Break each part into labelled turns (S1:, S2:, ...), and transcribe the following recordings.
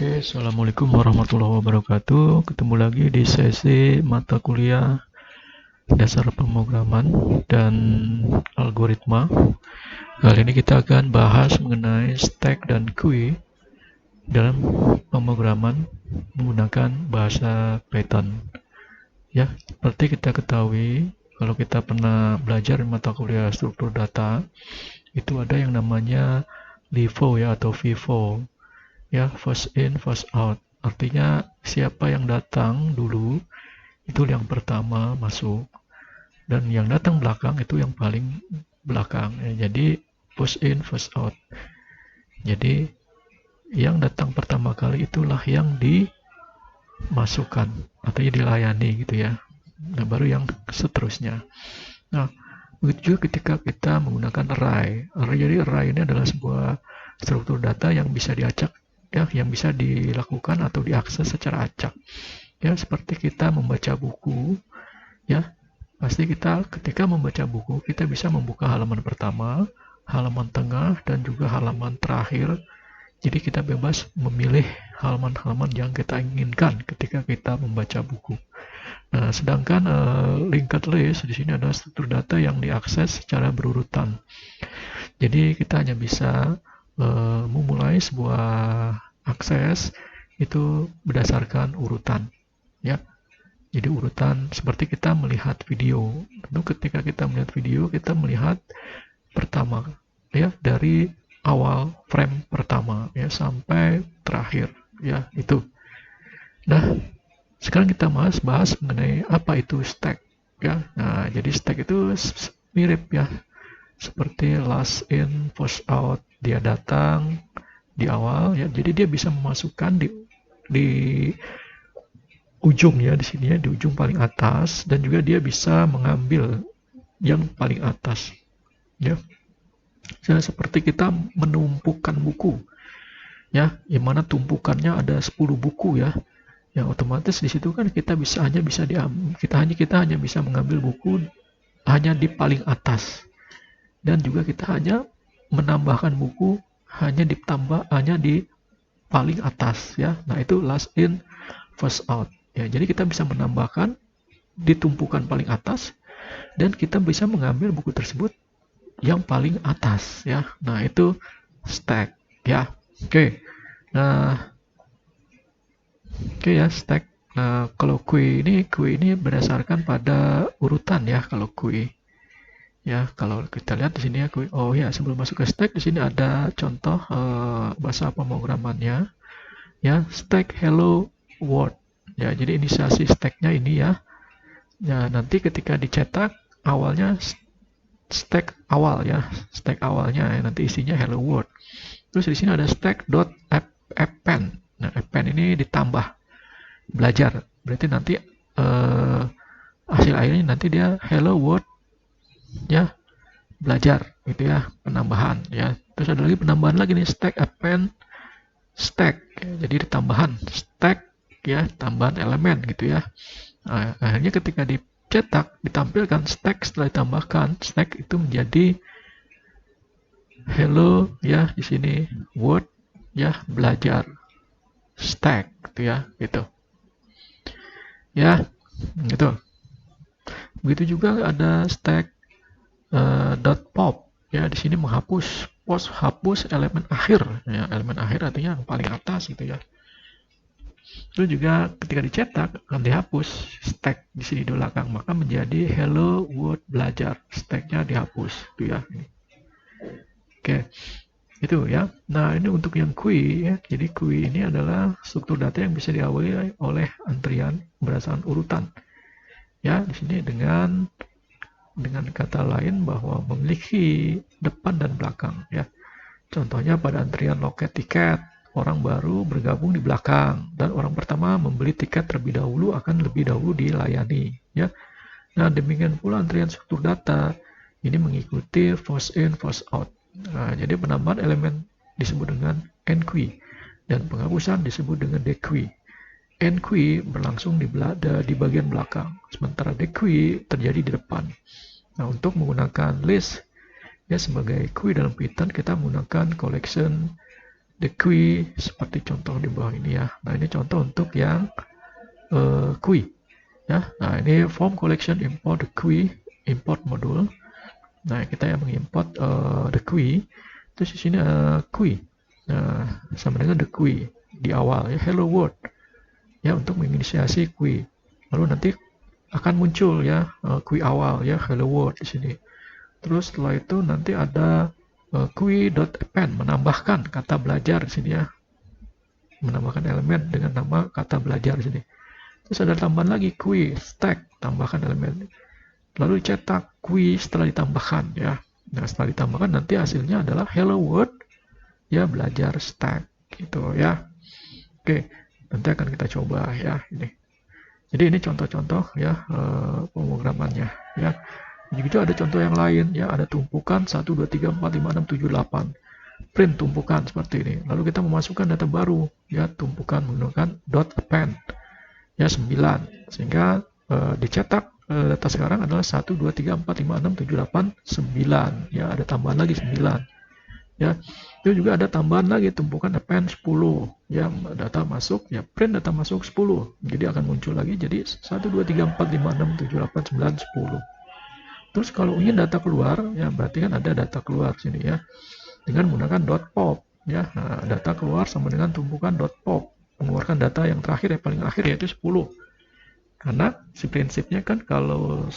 S1: Oke, Assalamualaikum warahmatullahi wabarakatuh. Ketemu lagi di sesi mata kuliah dasar pemrograman dan algoritma. Kali ini kita akan bahas mengenai stack dan queue dalam pemrograman menggunakan bahasa Python. Ya, seperti kita ketahui, kalau kita pernah belajar di mata kuliah struktur data, itu ada yang namanya LIFO ya atau FIFO. Ya, first in first out, artinya siapa yang datang dulu itu yang pertama masuk, dan yang datang belakang itu yang paling belakang ya. Jadi first in first out, jadi yang datang pertama kali itulah yang dimasukkan atau dilayani gitu ya. Nah, baru yang seterusnya. Nah, begitu juga ketika kita menggunakan array. Jadi array ini adalah sebuah struktur data yang bisa diacak ya, yang bisa dilakukan atau diakses secara acak. Ya, seperti kita membaca buku ya. Pasti kita ketika membaca buku, kita bisa membuka halaman pertama, halaman tengah, dan juga halaman terakhir. Jadi kita bebas memilih halaman-halaman yang kita inginkan ketika kita membaca buku. Nah, sedangkan linked list di sini adalah struktur data yang diakses secara berurutan. Jadi kita hanya bisa memulai sebuah akses itu berdasarkan urutan, ya. Jadi urutan seperti kita melihat video. Tentu ketika kita melihat video, kita melihat pertama, ya, dari awal frame pertama ya sampai terakhir, ya itu. Nah, sekarang kita bahas mengenai apa itu stack ya. Nah, jadi stack itu mirip ya seperti last in first out. Dia datang di awal ya. Jadi dia bisa memasukkan di ujung ya, di sini ya, di ujung paling atas, dan juga dia bisa mengambil yang paling atas ya. Seperti kita menumpukan buku ya, yang mana tumpukannya ada 10 buku ya. Yang otomatis di situ kan kita hanya bisa diambil, kita hanya bisa mengambil buku hanya di paling atas, dan juga kita hanya menambahkan buku hanya di paling atas ya. Nah, itu last in first out ya. Jadi kita bisa menambahkan di tumpukan paling atas, dan kita bisa mengambil buku tersebut yang paling atas ya. Nah, itu stack ya. Oke. Oke ya, stack. Nah, kalau queue ini berdasarkan pada urutan ya. Kalau queue ya, kalau kita lihat di sini ya queue. Oh ya, sebelum masuk ke stack, di sini ada contoh bahasa pemrogramannya ya. Stack hello world ya. Jadi inisiasi stacknya ini ya. Ya, nanti ketika dicetak awalnya stack awal ya, stack awalnya ya, nanti isinya hello world. Terus di sini ada stack dot append. Nah, append ini ditambah belajar, berarti nanti hasil akhirnya nanti dia hello world ya, belajar gitu ya, penambahan ya. Terus ada lagi penambahan lagi nih, stack append stack ya, jadi tambahan stack ya, tambahan elemen gitu ya. Nah, akhirnya ketika dicetak ditampilkan stack, setelah ditambahkan stack itu menjadi hello ya, di sini word ya, belajar stack gitu ya, gitu ya, gitu. Begitu juga ada stack .pop ya, di sini hapus elemen akhir ya. Elemen akhir artinya yang paling atas gitu ya. Terus juga ketika dicetak akan dihapus stack di sini di belakang, maka menjadi hello world belajar, stacknya dihapus gitu ya. Oke, itu ya. Nah, ini untuk yang queue ya. Jadi queue ini adalah struktur data yang bisa diawali oleh antrian berdasarkan urutan ya. Di sini dengan kata lain bahwa memiliki depan dan belakang ya. Contohnya pada antrian loket tiket, orang baru bergabung di belakang, dan orang pertama membeli tiket terlebih dahulu akan lebih dahulu dilayani ya. Nah, demikian pula antrian struktur data ini mengikuti first in first out. Nah, jadi penambahan elemen disebut dengan enqueue dan penghapusan disebut dengan dequeue. Enqueue berlangsung di bagian belakang, sementara dequeue terjadi di depan. Nah, untuk menggunakan list ya sebagai queue dalam Python, kita menggunakan collection the qui seperti contoh di bawah ini ya. Nah, ini contoh untuk yang qui ya. Nah, ini form collection import the qui import module. Nah, kita yang mengimport the qui, terus di sini qui. Nah, sama dengan the qui di awal ya, hello world ya, untuk menginisiasi qui. Lalu nanti akan muncul ya qui awal ya, hello world di sini. Terus setelah itu nanti ada qui.append, menambahkan kata belajar di sini ya, menambahkan elemen dengan nama kata belajar di sini. Terus ada tambahan lagi qui stack, tambahkan elemen. Lalu cetak qui setelah ditambahkan ya. Nah, setelah ditambahkan nanti hasilnya adalah hello world ya, belajar stack gitu ya. Oke, nanti akan kita coba ya ini. Jadi ini contoh-contoh ya pemrogramannya ya. Begitu ada contoh yang lain ya, ada tumpukan 1 2 3 4 5 6 7 8. Print tumpukan seperti ini. Lalu kita memasukkan data baru ya, tumpukan menggunakan .append ya 9, sehingga dicetak data sekarang adalah 1 2 3 4 5 6 7 8 9 ya, ada tambahan lagi 9 ya. Itu juga ada tambahan lagi tumpukan append 10 ya, data masuk ya, print data masuk 10, jadi akan muncul lagi jadi 1 2 3 4 5 6 7 8 9 10. Terus kalau ingin data keluar ya, berarti kan ada data keluar sini ya, dengan menggunakan .pop ya. Nah, data keluar sama dengan tumpukan .pop, mengeluarkan data yang terakhir yang paling akhir yaitu 10. Karena si prinsipnya kan kalau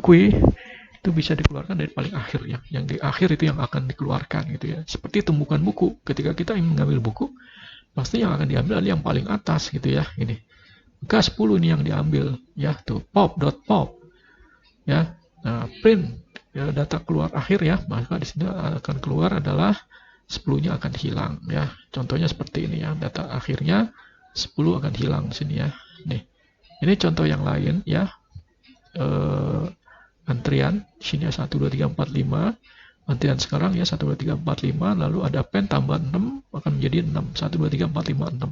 S1: qui itu bisa dikeluarkan dari paling akhir ya, yang di akhir itu yang akan dikeluarkan gitu ya. Seperti tumpukan buku, ketika kita ingin mengambil buku, pasti yang akan diambil adalah yang paling atas gitu ya. Ini maka 10 ini yang diambil ya, tuh pop.pop ya. Nah, print ya, data keluar akhir ya, maka di sini akan keluar adalah 10-nya akan hilang ya. Contohnya seperti ini ya, data akhirnya 10 akan hilang sini ya. Nih, ini contoh yang lain ya. Antrian sini 1 2 3 4 5. Antrian sekarang ya 1 2 3 4 5, lalu ada pen tambah 6 akan menjadi 6. 1 2 3 4 5 6.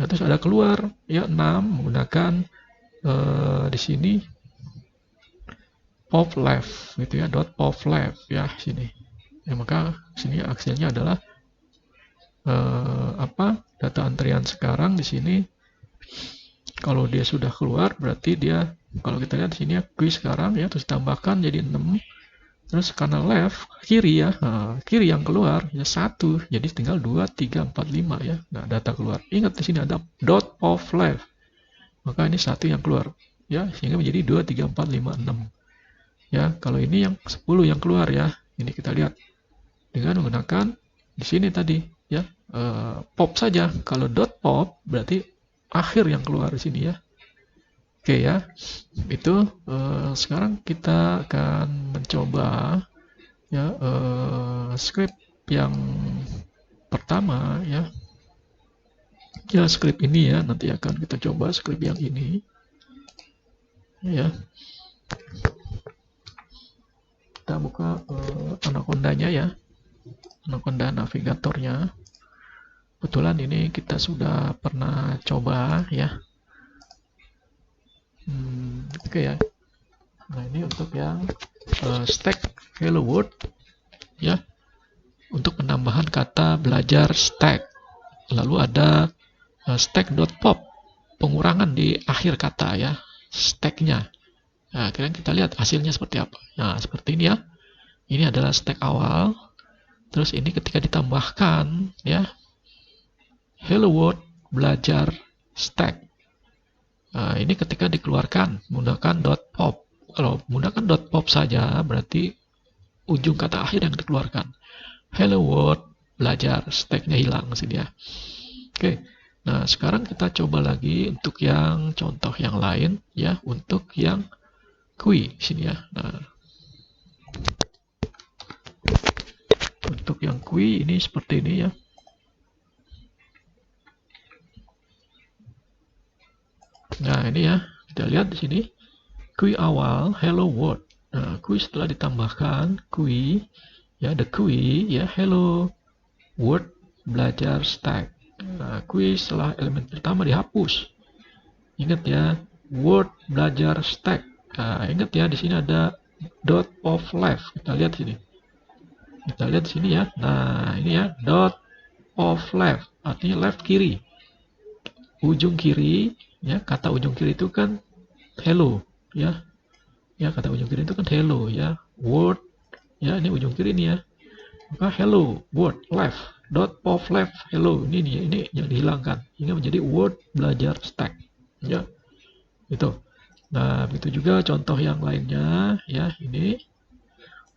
S1: Nah, terus ada keluar ya 6 menggunakan di sini pop left gitu ya, .pop left ya sini. Ya, maka sini hasilnya adalah data antrian sekarang di sini. Kalau dia sudah keluar berarti dia, kalau kita lihat di sini ya, qui sekarang ya, terus tambahkan jadi 6. Terus karena left kiri ya, kiri yang keluar ya 1, jadi tinggal 2 3 4 5 ya. Nah, data keluar. Ingat di sini ada .pop left. Maka ini 1 yang keluar ya, sehingga menjadi 2 3 4 5 6. Ya, kalau ini yang 10 yang keluar ya. Ini kita lihat dengan menggunakan di sini tadi ya, pop saja. Kalau .pop berarti akhir yang keluar di sini ya. Oke ya, itu sekarang kita akan mencoba ya script yang pertama ya. Ya, script ini ya, nanti akan kita coba script yang ini ya. Kita buka Anaconda-nya ya, Anaconda navigatornya. Kebetulan ini kita sudah pernah coba ya. Oke ya. Nah, ini untuk yang stack hello world ya, untuk penambahan kata belajar stack. Lalu ada stack.pop, pengurangan di akhir kata ya, stacknya. Nah, kita lihat hasilnya seperti apa. Nah, seperti ini ya. Ini adalah stack awal. Terus ini ketika ditambahkan ya, hello world belajar stack. Nah, ini ketika dikeluarkan menggunakan .pop. Kalau menggunakan .pop saja berarti ujung kata akhir yang dikeluarkan. Hello world belajar stacknya hilang sini ya. Oke. Nah, sekarang kita coba lagi untuk yang contoh yang lain ya, untuk yang qui sini ya. Nah, untuk yang qui ini seperti ini ya. Nah, ini ya, kita lihat di sini qui awal hello world. Nah, qui setelah ditambahkan qui ya, the qui ya, hello world belajar stack. Nah, qui setelah elemen pertama dihapus. Ingat ya, word belajar stack. Nah, ingat ya, di sini ada .pop left. Kita lihat sini. Kita lihat di sini ya. Nah, ini ya, dot of left, artinya left kiri. Ujung kiri, ya, kata ujung kiri itu kan hello, ya. Ya, kata ujung kiri itu kan hello, ya. Word, ya, ini ujung kiri nih ya. Maka hello, word left, dot of left, hello. Ini nih, ini yang dihilangkan. Ini menjadi word belajar stack, ya. Itu. Nah, begitu juga contoh yang lainnya, ya, ini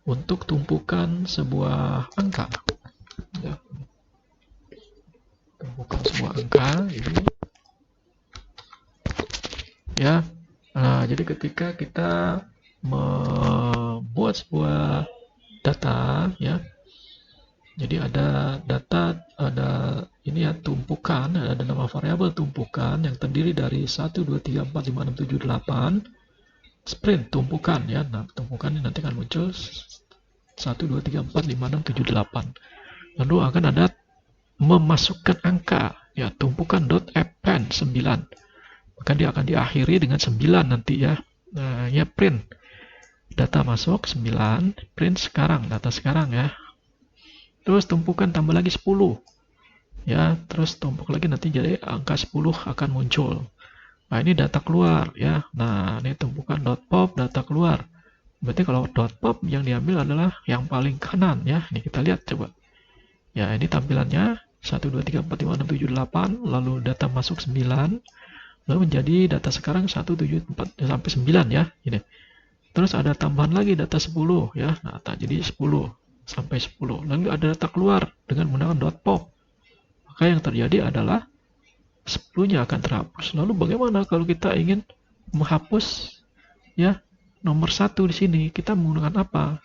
S1: untuk tumpukan sebuah angka. Ya, tumpukan sebuah angka ini, ya. Nah, jadi ketika kita membuat sebuah data, ya, jadi ada data, ada ini ya, tumpukan, ada nama variabel tumpukan yang terdiri dari 1, 2, 3, 4, 5, 6, 7, 8 sprint tumpukan, ya. Nah, tumpukan ini nanti akan muncul 1, 2, 3, 4, 5, 6, 7, 8. Lalu akan ada memasukkan angka, ya, tumpukan dot append 9. Maka dia akan diakhiri dengan 9 nanti, ya. Nah, ya, print data masuk 9, print sekarang, data sekarang, ya. Terus tumpukan tambah lagi 10, ya, terus tumpuk lagi nanti jadi angka 10 akan muncul. Nah, ini data keluar, ya. Nah, ini tumpukan dot pop, data keluar. Berarti kalau dot pop yang diambil adalah yang paling kanan, ya. Ini kita lihat coba. Ya, ini tampilannya 1, 2, 3, 4, 5, 6, 7, 8, lalu data masuk 9, lalu menjadi data sekarang 1, 7, 4 sampai 9, ya. Ini. Terus ada tambahan lagi data 10, ya. Nah, jadi 10 sampai 10. Lalu ada data keluar dengan menggunakan dot pop. Maka yang terjadi adalah 10-nya akan terhapus. Lalu bagaimana kalau kita ingin menghapus, ya, nomor 1 di sini? Kita menggunakan apa?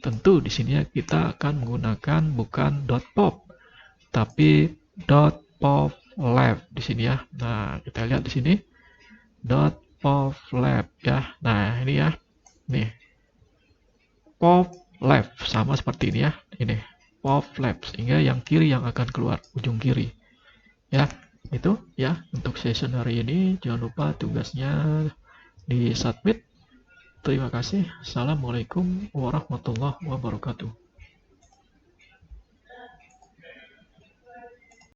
S1: Tentu di sini kita akan menggunakan bukan dot pop, tapi dot pop left di sini, ya. Nah, kita lihat di sini dot pop left, ya. Nah, ini, ya. Nih. Pop left sama seperti ini, ya. Ini pop left, sehingga yang kiri yang akan keluar, ujung kiri, ya. Itu, ya, untuk session hari ini. Jangan lupa tugasnya di submit. Terima kasih. Assalamualaikum warahmatullahi wabarakatuh.